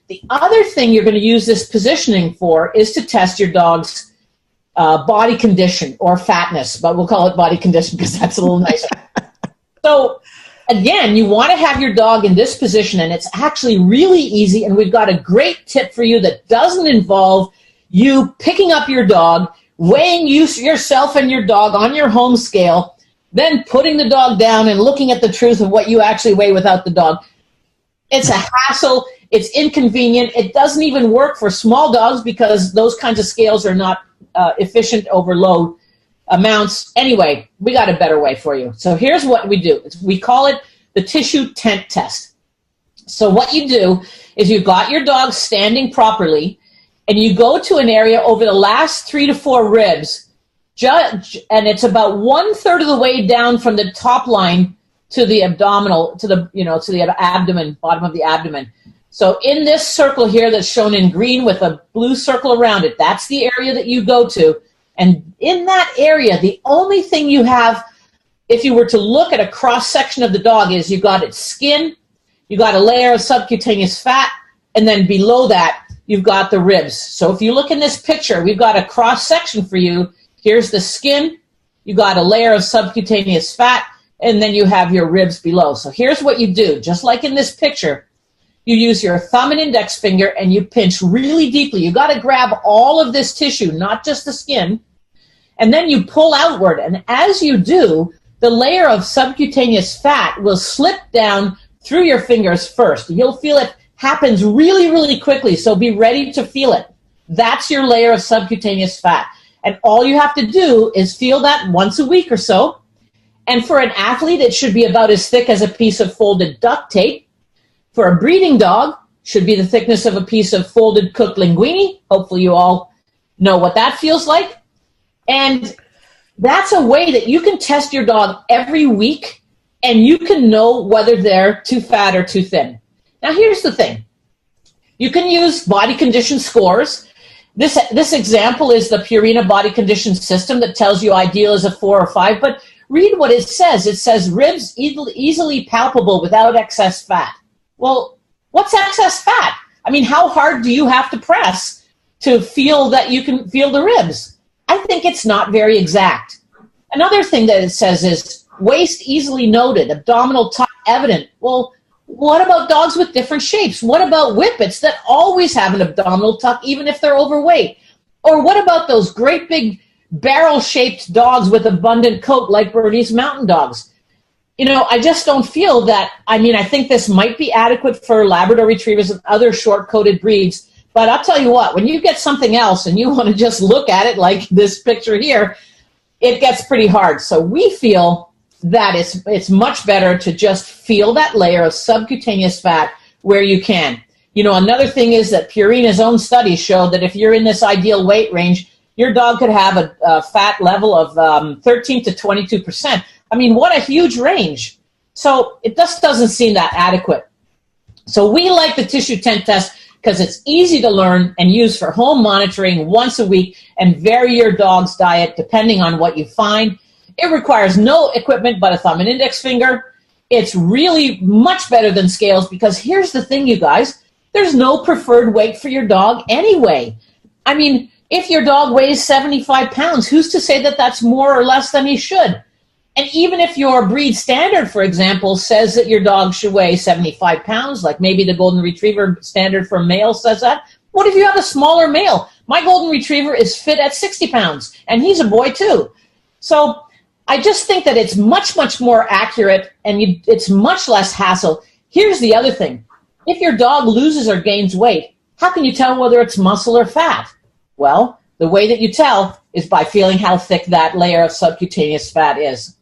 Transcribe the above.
The other thing you're going to use this positioning for is to test your dog's body condition or fatness, but we'll call it body condition because that's a little nicer. So again, you want to have your dog in this position, and it's actually really easy, and we've got a great tip for you that doesn't involve you picking up your dog, weighing yourself and your dog on your home scale, then putting the dog down and looking at the truth of what you actually weigh without the dog. It's a hassle. It's inconvenient. It doesn't even work for small dogs because those kinds of scales are not efficient over low amounts. Anyway, we got a better way for you. So here's what we do. We call it the tissue tent test. So what you do is you've got your dog standing properly, and you go to an area over the last 3 to 4 ribs, and it's about 1/3 of the way down from the top line to the abdominal, to the abdomen, bottom of the abdomen. So in this circle here that's shown in green with a blue circle around it, that's the area that you go to. And in that area, the only thing you have, if you were to look at a cross-section of the dog, is you've got its skin, you've got a layer of subcutaneous fat, and then below that, you've got the ribs. So if you look in this picture, we've got a cross-section for you. Here's the skin, you've got a layer of subcutaneous fat, and then you have your ribs below. So here's what you do. Just like in this picture, you use your thumb and index finger and you pinch really deeply. You got to grab all of this tissue, not just the skin, and then you pull outward. And as you do, the layer of subcutaneous fat will slip down through your fingers first. You'll feel it happens really, really quickly, so be ready to feel it. That's your layer of subcutaneous fat. And all you have to do is feel that once a week or so. And for an athlete, it should be about as thick as a piece of folded duct tape. For a breeding dog, should be the thickness of a piece of folded cooked linguine. Hopefully you all know what that feels like. And that's a way that you can test your dog every week, and you can know whether they're too fat or too thin. Now here's the thing. You can use body condition scores. This example is the Purina body condition system that tells you ideal is a 4 or 5, but read what it says. It says ribs easily palpable without excess fat. Well, what's excess fat? I mean, how hard do you have to press to feel that you can feel the ribs? I think it's not very exact. Another thing that it says is waist easily noted, abdominal tuck evident. Well, what about dogs with different shapes? What about whippets that always have an abdominal tuck even if they're overweight? Or what about those great big barrel-shaped dogs with abundant coat like Bernese Mountain Dogs? You know, I just don't feel that. I mean, I think this might be adequate for Labrador Retrievers and other short-coated breeds, but I'll tell you what, when you get something else and you want to just look at it like this picture here, it gets pretty hard. So we feel that it's much better to just feel that layer of subcutaneous fat where you can. You know, another thing is that Purina's own studies show that if you're in this ideal weight range, your dog could have a fat level of 13 to 22%. I mean, what a huge range. So it just doesn't seem that adequate. So we like the tissue tent test because it's easy to learn and use for home monitoring once a week and vary your dog's diet depending on what you find. It requires no equipment but a thumb and index finger. It's really much better than scales because here's the thing, you guys. There's no preferred weight for your dog anyway. I mean, if your dog weighs 75 pounds, who's to say that that's more or less than he should? And even if your breed standard, for example, says that your dog should weigh 75 pounds, like maybe the Golden Retriever standard for male says that, what if you have a smaller male? My Golden Retriever is fit at 60 pounds, and he's a boy too. So I just think that it's much, much more accurate, and it's much less hassle. Here's the other thing. If your dog loses or gains weight, how can you tell whether it's muscle or fat? Well, the way that you tell is by feeling how thick that layer of subcutaneous fat is.